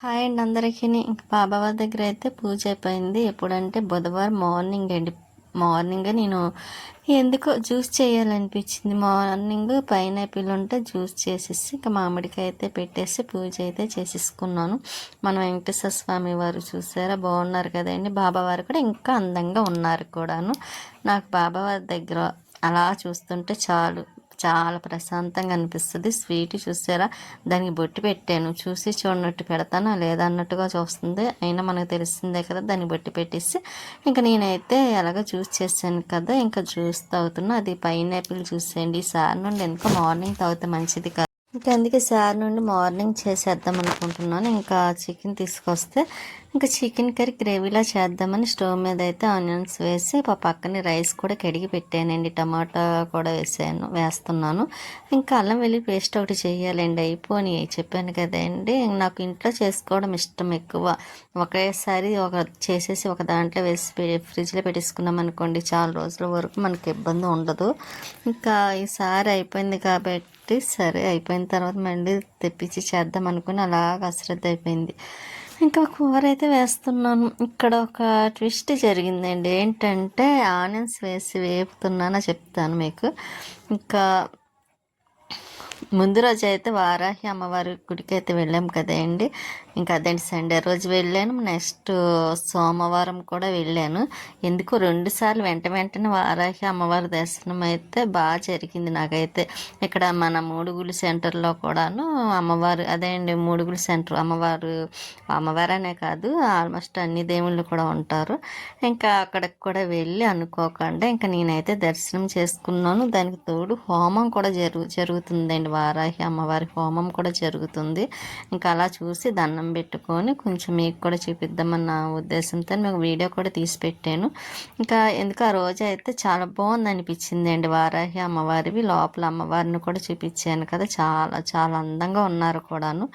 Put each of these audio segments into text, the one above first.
Hi అండి అందరికీ. ఇంక బాబావారి దగ్గర అయితే పూజ అయిపోయింది. ఎప్పుడంటే బుధవారం మార్నింగ్ అండి. మార్నింగ్ నేను ఎందుకో జ్యూస్ చేయాలనిపించింది. మార్నింగ్ పైనాపిల్ ఉంటే జ్యూస్ చేసేసి ఇంకా మామిడికాయ అయితే పెట్టేసి పూజ అయితే చేసేసుకున్నాను. మన వెంకటేశ్వర స్వామి వారు చూసారా, బాగున్నారు కదండి. బాబావారు కూడా ఇంకా అందంగా ఉన్నారు కూడాను. నాకు బాబావారి దగ్గర అలా చూస్తుంటే చాలా ప్రశాంతంగా అనిపిస్తుంది. స్వీట్ చూసారా, దానికి బొట్టు పెట్టాను. చూసి చూడనట్టు పెడతానా లేదా అన్నట్టుగా చూస్తుంది. అయినా మనకు తెలిసిందే కదా, దాన్ని బొట్టు పెట్టేసి ఇంకా నేనైతే ఎలాగో జ్యూస్ చేశాను కదా, ఇంకా జ్యూస్ తాగుతున్నా. అది పైనాపిల్ జ్యూస్ అండి. ఈసారి నుండి ఎందుకో మార్నింగ్ తాగితే మంచిది కదా, ఇంకా అందుకే సార్ నుండి మార్నింగ్ చేసేద్దాం అనుకుంటున్నాను. ఇంకా చికెన్ తీసుకొస్తే ఇంకా చికెన్ కర్రీ గ్రేవీలా చేద్దామని స్టవ్ మీద అయితే ఆనియన్స్ వేసి పక్కనే రైస్ కూడా కడిగి పెట్టానండి. టమాటా కూడా వేస్తున్నాను. ఇంకా అల్లం వెల్లుల్లి పేస్ట్ ఒకటి చేయాలండి. అయిపోయి చెప్పాను కదండి, నాకు ఇంట్లో చేసుకోవడం ఇష్టం ఎక్కువ. ఒకేసారి చేసేసి ఒక దాంట్లో వేసి ఫ్రిడ్జ్లో పెట్టేసుకున్నాం అనుకోండి, చాలా రోజుల వరకు మనకి ఇబ్బంది ఉండదు. ఇంకా ఈసారి అయిపోయింది కాబట్టి సరే, అయిపోయిన తర్వాత మళ్ళీ తెప్పించి చేద్దాం అనుకుని అలాగ అశ్రద్ధ అయిపోయింది. ఇంకా కూర అయితే వేస్తున్నాను. ఇక్కడ ఒక ట్విస్ట్ జరిగిందండి. ఏంటంటే ఆనియన్స్ వేసి వేపుతున్నానో చెప్తాను మీకు. ఇంకా ముందు రోజు అయితే వారాహి అమ్మవారి గుడికి అయితే వెళ్ళాం కదండి. ఇంకా అదేంటి సండే రోజు వెళ్ళాను, నెక్స్ట్ సోమవారం కూడా వెళ్ళాను. ఎందుకు 2 సార్లు వెంటనే వారాహి అమ్మవారి దర్శనం అయితే బాగా జరిగింది నాకైతే. ఇక్కడ మన మూడుగులు సెంటర్లో కూడాను అమ్మవారు, అదే అండి మూడుగులు సెంటర్ అమ్మవారనే కాదు, ఆల్మోస్ట్ అన్ని దేవుళ్ళు కూడా ఉంటారు. ఇంకా అక్కడికి కూడా వెళ్ళి అనుకోకుండా ఇంకా నేనైతే దర్శనం చేసుకున్నాను. దానికి తోడు హోమం కూడా జరుగుతుందండి. వారాహి అమ్మవారి హోమం కూడా జరుగుతుంది. ఇంకా అలా చూసి దండం పెట్టుకొని కొంచెం మీకు కూడా చూపిద్దామన్న ఉద్దేశంతో మీకు వీడియో కూడా తీసి పెట్టాను. ఇంకా ఎందుకు ఆ రోజు అయితే చాలా బాగుంది అనిపించింది అండి. వారాహి అమ్మవారివి లోపల అమ్మవారిని కూడా చూపించాను కదా, చాలా చాలా అందంగా ఉన్నారు కూడాను.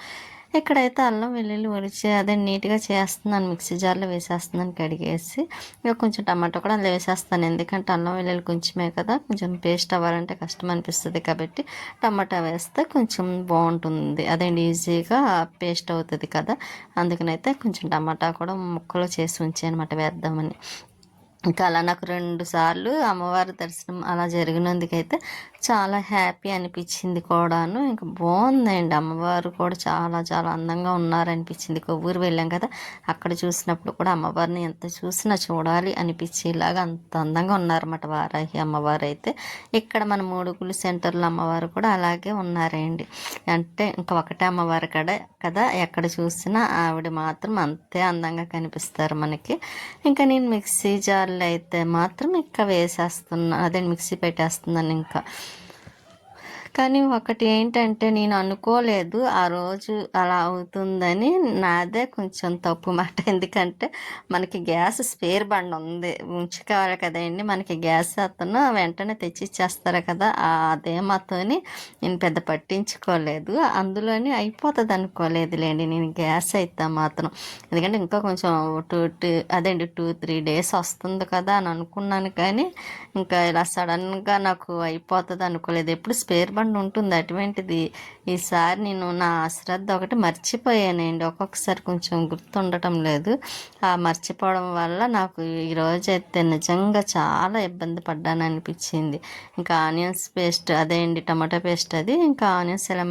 ఇక్కడైతే అల్లం వెల్లుల్లి ఒలిచి అదే నీట్గా చేస్తున్నాను. మిక్సీ జార్లో వేసేస్తున్నాను కడిగేసి. ఇక కొంచెం టమాటో కూడా అందులో వేసేస్తాను. ఎందుకంటే అల్లం వెల్లుల్లి కొంచెమే కదా, కొంచెం పేస్ట్ అవ్వాలంటే కష్టం అనిపిస్తుంది కాబట్టి టమాటా వేస్తే కొంచెం బాగుంటుంది. అదేంటి ఈజీగా పేస్ట్ అవుతుంది కదా, అందుకనైతే కొంచెం టమాటా కూడా ముక్కలు చేసి ఉంచాను అనమాట వేద్దామని. ఇంకా అలా నాకు 2 సార్లు అమ్మవారి దర్శనం అలా జరిగినందుకైతే చాలా హ్యాపీ అనిపించింది కూడాను. ఇంకా బాగుందండి. అమ్మవారు కూడా చాలా చాలా అందంగా ఉన్నారనిపించింది. కొవ్వూరు వెళ్ళాం కదా, అక్కడ చూసినప్పుడు కూడా అమ్మవారిని ఎంత చూసినా చూడాలి అనిపించేలాగా అంత అందంగా ఉన్నారన్నమాట వారాహి అమ్మవారు అయితే. ఇక్కడ మన మూడుగులు సెంటర్లో అమ్మవారు కూడా అలాగే ఉన్నారండి. అంటే ఇంకా ఒకటే అమ్మవారు కదా, ఎక్కడ చూసినా ఆవిడ మాత్రం అంతే అందంగా కనిపిస్తారు మనకి. ఇంకా నేను మిక్సీ జార్లో అయితే మాత్రం ఇంకా వేసేస్తున్నా, అదే మిక్సీ పెట్టేస్తున్నాను ఇంకా. కానీ ఒకటి ఏంటంటే నేను అనుకోలేదు ఆ రోజు అలా అవుతుందని. నాదే కొంచెం తప్పు మాట. ఎందుకంటే మనకి గ్యాస్ స్పేర్ బండ్ ఉంది, ఉంచుకోవాలి కదండి. మనకి గ్యాస్ అతను వెంటనే తెచ్చిచ్చేస్తారు కదా, అదేమాతోని నేను పెద్ద పట్టించుకోలేదు. అందులోని అయిపోతుంది అనుకోలేదులేండి నేను గ్యాస్ అయితే మాత్రం. ఎందుకంటే ఇంకా కొంచెం అదేండి 2-3 డేస్ వస్తుంది కదా అని అనుకున్నాను. కానీ ఇంకా ఇలా సడన్గా నాకు అయిపోతుంది అనుకోలేదు. ఎప్పుడు స్పేర్ బండ్ ఉంటుంది అటువంటిది. ఈసారి నేను నా అశ్రద్ధ ఒకటి మర్చిపోయానండి. ఒక్కొక్కసారి కొంచెం గుర్తుండటం లేదు. ఆ మర్చిపోవడం వల్ల నాకు ఈరోజు అయితే నిజంగా చాలా ఇబ్బంది పడ్డాను అనిపించింది. ఇంకా ఆనియన్స్ పేస్ట్, అదే అండి టమాటా పేస్ట్, అది ఇంకా ఆనియన్స్ ఇలా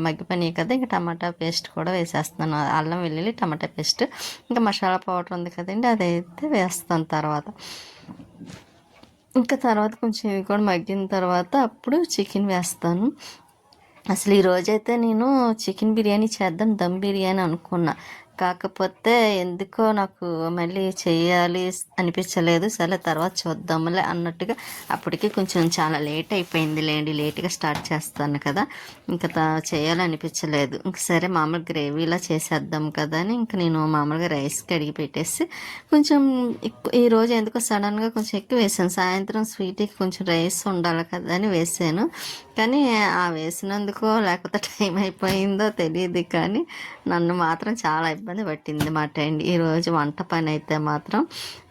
మగ్గిపోయినాయి కదా, ఇంకా టమాటా పేస్ట్ కూడా వేసేస్తున్నాను. అల్లం వెల్లుల్లి టమాటా పేస్ట్, ఇంకా మసాలా పౌడర్ ఉంది కదండి, అదైతే వేస్తాను తర్వాత. ఇంకా తర్వాత కొంచెం ఇవి కూడా మగ్గిన తర్వాత అప్పుడు చికెన్ వేస్తాను. అసలు ఈరోజైతే నేను చికెన్ బిర్యానీ చేద్దాం, దమ్ బిర్యానీ అనుకున్నా. కాకపోతే ఎందుకో నాకు మళ్ళీ చేయాలి అనిపించలేదు. సరే తర్వాత చూద్దాంలే అన్నట్టుగా అప్పటికి కొంచెం చాలా లేట్ అయిపోయింది లేండి. లేట్గా స్టార్ట్ చేస్తాను కదా, ఇంకా చేయాలనిపించలేదు. ఇంక సరే మామూలు గ్రేవీలా చేసేద్దాం కదా అని ఇంక నేను మామూలుగా రైస్ కడిగి పెట్టేసి కొంచెం ఈరోజు ఎందుకో సడన్గా కొంచెం ఎక్కువ వేసాను. సాయంత్రం స్వీట్కి కొంచెం రైస్ ఉండాలి కదా అని వేసాను. కానీ ఆ వేసినందుకో లేకపోతే టైం అయిపోయిందో తెలియదు, కానీ నన్ను మాత్రం చాలా ఇబ్బంది పట్టింది మాట అండి ఈరోజు వంట పని అయితే మాత్రం.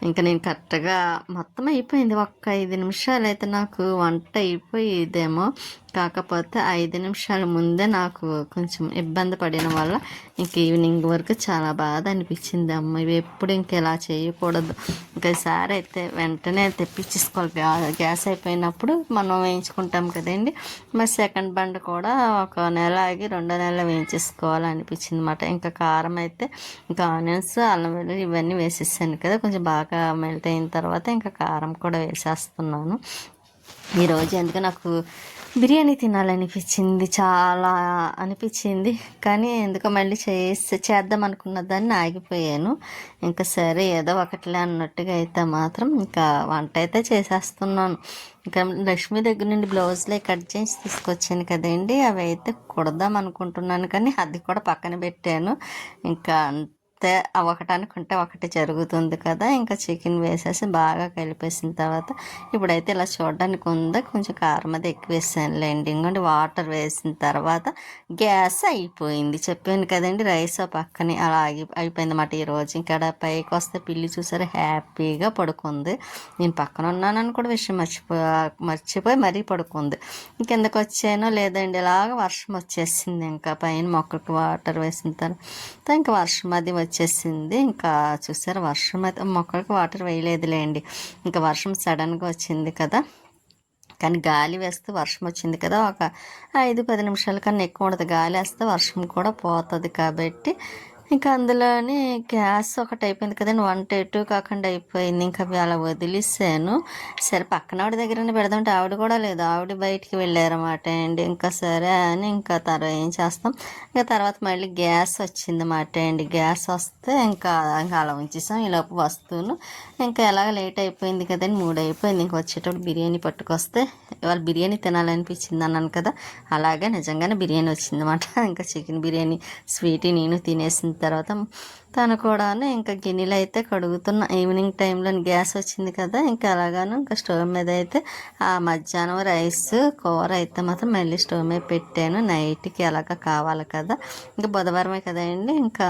ఇంకా నేను కరెక్ట్గా మొత్తం అయిపోయింది. ఒక్క 5 నిమిషాలు అయితే నాకు వంట అయిపోయి ఇదేమో. కాకపోతే 5 నిమిషాల ముందే నాకు కొంచెం ఇబ్బంది పడిన వల్ల ఇంక ఈవినింగ్ వరకు చాలా బాధ అనిపించింది. అమ్మ ఇవి ఎప్పుడు ఇంక ఇలా చేయకూడదు, ఇంకా ఈసారి అయితే వెంటనే తెప్పించేసుకోవాలి. గ్యాస్ అయిపోయినప్పుడు మనం వేయించుకుంటాం కదండి. మరి సెకండ్ బండ కూడా ఒక నెల ఆగి 2వ నెలలో వేయించేసుకోవాలి అనిపించింది అన్నమాట. ఇంకా కారం అయితే ఇంకా ఆనియన్స్, అల్లం వెల్లుల్లి ఇవన్నీ వేసేసాను కదా, కొంచెం బాగా మెల్ట్ అయిన తర్వాత ఇంకా కారం కూడా వేసేస్తున్నాను. ఈరోజు ఎందుకు నాకు బిర్యానీ తినాలనిపించింది, చాలా అనిపించింది. కానీ ఎందుకో మళ్ళీ చేద్దాం అనుకున్న దాన్ని ఆగిపోయాను. ఇంకా సరే ఏదో ఒకటిలే అన్నట్టుగా అయితే మాత్రం ఇంకా వంట అయితే చేసేస్తున్నాను. ఇంకా లక్ష్మి దగ్గర నుండి బ్లౌజ్లే కట్ చేసి తీసుకొచ్చాను కదండి, అవి అయితే కుడదాం అనుకుంటున్నాను. కానీ అది కూడా పక్కన పెట్టాను. ఇంకా ఒకటి అనుకుంటే ఒకటి జరుగుతుంది కదా. ఇంకా చికెన్ వేసేసి బాగా కలిపేసిన తర్వాత ఇప్పుడైతే ఇలా చూడడానికి ఉందా, కొంచెం కారం అది ఎక్కువ వేసానులేండి. ఇంకోటి వాటర్ వేసిన తర్వాత గ్యాస్ అయిపోయింది. చెప్పాను కదండి, రైస్ పక్కనే అలా అయిపోయింది అన్నమాట. ఈరోజు ఇక్కడ పైకి వస్తే పిల్లి చూసారా హ్యాపీగా పడుకుంది. నేను పక్కన ఉన్నానని కూడా విషయం మర్చిపోయి మరీ పడుకుంది. కిందకు వచ్చానో లేదండి, ఇలాగ వర్షం వచ్చేసింది. ఇంకా పైన మొక్కకి వాటర్ వేసిన తర్వాత ఇంకా వర్షం అది వచ్చేసింది. ఇంకా చూసారు వర్షం అయితే మొక్కలకి వాటర్ వేయలేదులేండి, ఇంకా వర్షం సడన్గా వచ్చింది కదా. కానీ గాలి వేస్తే వర్షం వచ్చింది కదా, ఒక 5-10 నిమిషాల కన్నా ఎక్కువ ఉండదు. గాలి వేస్తే వర్షం కూడా పోతుంది కాబట్టి ఇంకా అందులోని గ్యాస్ ఒకటి అయిపోయింది కదండి, వంట ఎటు కాకుండా అయిపోయింది. ఇంకా అలా వదిలేసాను. సరే పక్కన ఆవిడ దగ్గరనే పెడదామంటే ఆవిడ కూడా లేదు, ఆవిడ బయటికి వెళ్ళారన్నమాట అండి. ఇంకా సరే అని ఇంకా తర్వాత ఏం చేస్తాం, ఇంకా తర్వాత మళ్ళీ గ్యాస్ వచ్చిందన్నమాట అండి. గ్యాస్ వస్తే ఇంకా అలా ఉంచేసాం. ఈలోపు వస్తువును ఇంకా ఎలాగ లేట్ అయిపోయింది కదండి, 3 అయిపోయింది. ఇంకా వచ్చేటప్పుడు బిర్యానీ పట్టుకొస్తే ఇవాళ బిర్యానీ తినాలనిపించింది అన్నాను కదా, అలాగే నిజంగానే బిర్యానీ వచ్చిందన్నమాట. ఇంకా చికెన్ బిర్యానీ స్వీట్ నేను తినేసిన తర్వాత తను కూడా ఇంకా గిన్నెలు అయితే కడుగుతున్న. ఈవినింగ్ టైంలో గ్యాస్ వచ్చింది కదా, ఇంకా అలాగాను ఇంకా స్టవ్ మీద అయితే ఆ మధ్యాహ్నం రైస్ కూర అయితే మాత్రం మళ్ళీ స్టవ్ మీద పెట్టాను. నైట్కి అలాగా కావాలి కదా, ఇంకా బుధవారమే కదండి. ఇంకా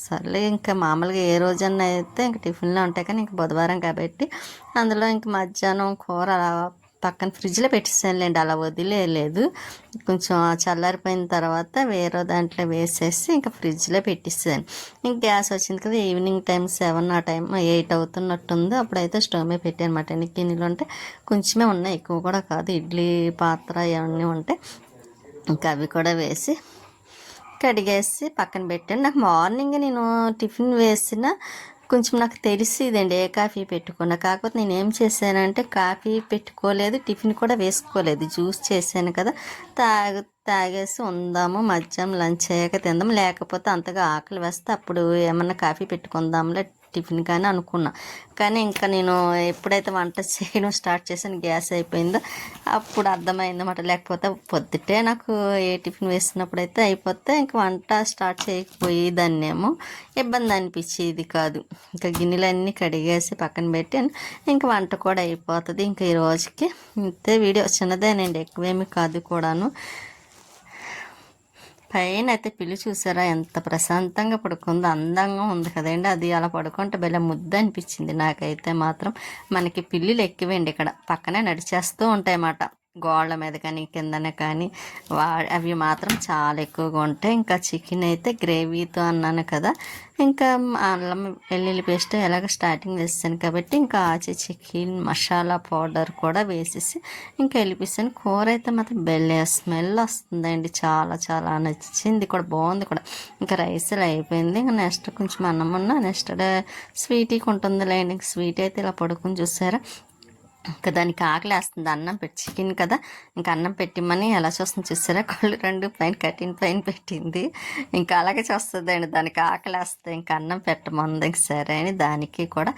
సర్లే ఇంకా మామూలుగా ఏ రోజన్నా అయితే ఇంకా టిఫిన్లో ఉంటాయి, కానీ ఇంకా బుధవారం కాబట్టి అందులో ఇంకా మధ్యాహ్నం కూర అలా పక్కన ఫ్రిడ్జ్లో పెట్టేసానులేండి, అలా వదిలేదు. కొంచెం చల్లారిపోయిన తర్వాత వేరే దాంట్లో వేసేసి ఇంకా ఫ్రిడ్జ్లో పెట్టేసాను. ఇంక గ్యాస్ వచ్చింది కదా, ఈవినింగ్ టైం 7 ఆ టైం 8 అవుతున్నట్టుంది. అప్పుడైతే స్టవ్ మీద పెట్టాను అనమాట. గిన్నెలు ఉంటే కొంచెమే ఉన్నాయి, ఎక్కువ కూడా కాదు. ఇడ్లీ పాత్ర ఇవన్నీ ఉంటాయి, ఇంకా అవి కూడా వేసి కడిగేసి పక్కన పెట్టాను. నాకు మార్నింగ్ నేను టిఫిన్ వేసిన కొంచెం నాకు తెలిసిదండి ఏ కాఫీ పెట్టుకున్నా. కాకపోతే నేను ఏం చేశానంటే కాఫీ పెట్టుకోలేదు, టిఫిన్ కూడా వేసుకోలేదు, జ్యూస్ చేశాను కదా, తాగేసి ఉందాము, మధ్యాహ్నం లంచ్ అయ్యాక తిందాం, లేకపోతే అంతగా ఆకలి వేస్తే అప్పుడు ఏమన్నా కాఫీ పెట్టుకుందాంలే టిఫిన్ కానీ అనుకున్నా. కానీ ఇంకా నేను ఎప్పుడైతే వంట చేయడం స్టార్ట్ చేశాను గ్యాస్ అయిపోయిందో అప్పుడు అర్థమైందన్నమాట. లేకపోతే పొద్దుటే నాకు ఏ టిఫిన్ వేసినప్పుడు అయితే అయిపోతే ఇంక వంట స్టార్ట్ చేయకపోయేదాన్నేమో, ఇబ్బంది అనిపించేది కాదు. ఇంకా గిన్నెలన్నీ కడిగేసి పక్కన పెట్టి ఇంక వంట కూడా అయిపోతుంది. ఇంకా ఈ రోజుకి ఇంతే. వీడియో చిన్నదేనండి, ఎక్కువేమీ కాదు కూడాను. పైన అయితే పిల్లి చూసారా ఎంత ప్రశాంతంగా పడుకుందో, అందంగా ఉంది కదండి. అది అలా పడుకుంటే భలే ముద్ద అనిపించింది నాకైతే మాత్రం. మనకి పిల్లులు ఎక్కువండి, ఇక్కడ పక్కనే నడిచేస్తూ ఉంటాయన్నమాట, గోళ్ళ మీద కానీ కిందనే కానీ. అవి మాత్రం చాలా ఎక్కువగా ఉంటాయి. ఇంకా చికెన్ అయితే గ్రేవీతో అన్నాను కదా, ఇంకా అల్లం వెల్లుల్లి పేస్ట్ ఎలాగ స్టార్టింగ్ వేసాను కాబట్టి ఇంకా ఆచి చికెన్ మసాలా పౌడర్ కూడా వేసేసి ఇంకా వెళ్ళిపిస్తాను. కూర అయితే మాత్రం బెల్లే స్మెల్ వస్తుందండి, చాలా చాలా నచ్చింది కూడా, బాగుంది కూడా. ఇంకా రైస్ అయిపోయింది. ఇంకా నెక్స్ట్ కొంచెం అన్నం ఉన్నా నెక్స్ట్ డే స్వీట్కి ఉంటుందిలేండి. ఇంక స్వీట్ అయితే ఇలా పడుకుని చూసారా, ఇంకా దానికి ఆకలి వేస్తుంది. అన్నం పెట్టి చికెన్ కదా, ఇంకా అన్నం పెట్టిమని ఎలా చూస్తుంది చూసారా, కళ్ళు 2 పైన కట్టిన పైన పెట్టింది. ఇంకా అలాగే చూస్తుందండి, దానికి ఆకలి వేస్తుంది. ఇంకా అన్నం పెట్టమంది. ఇంక సరే అని దానికి కూడా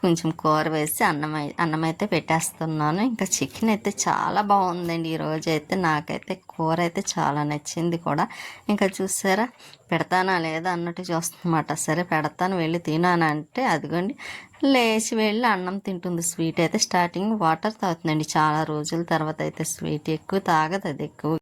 కొంచెం కూర వేసి అన్నం అయితే పెట్టేస్తున్నాను. ఇంకా చికెన్ అయితే చాలా బాగుందండి ఈరోజు అయితే. నాకైతే కూర అయితే చాలా నచ్చింది కూడా. ఇంకా చూసారా పెడతానా లేదా అన్నట్టు చూస్తుందన్నమాట. సరే పెడతాను వెళ్ళి తినానంటే అదిగోండి లేచి వెళ్ళి అన్నం తింటుంది. స్వీట్ అయితే స్టార్టింగ్ వాటర్ తాగుతుందండి, చాలా రోజుల తర్వాత అయితే. స్వీట్ ఎక్కువ తాగదు, అది ఎక్కువ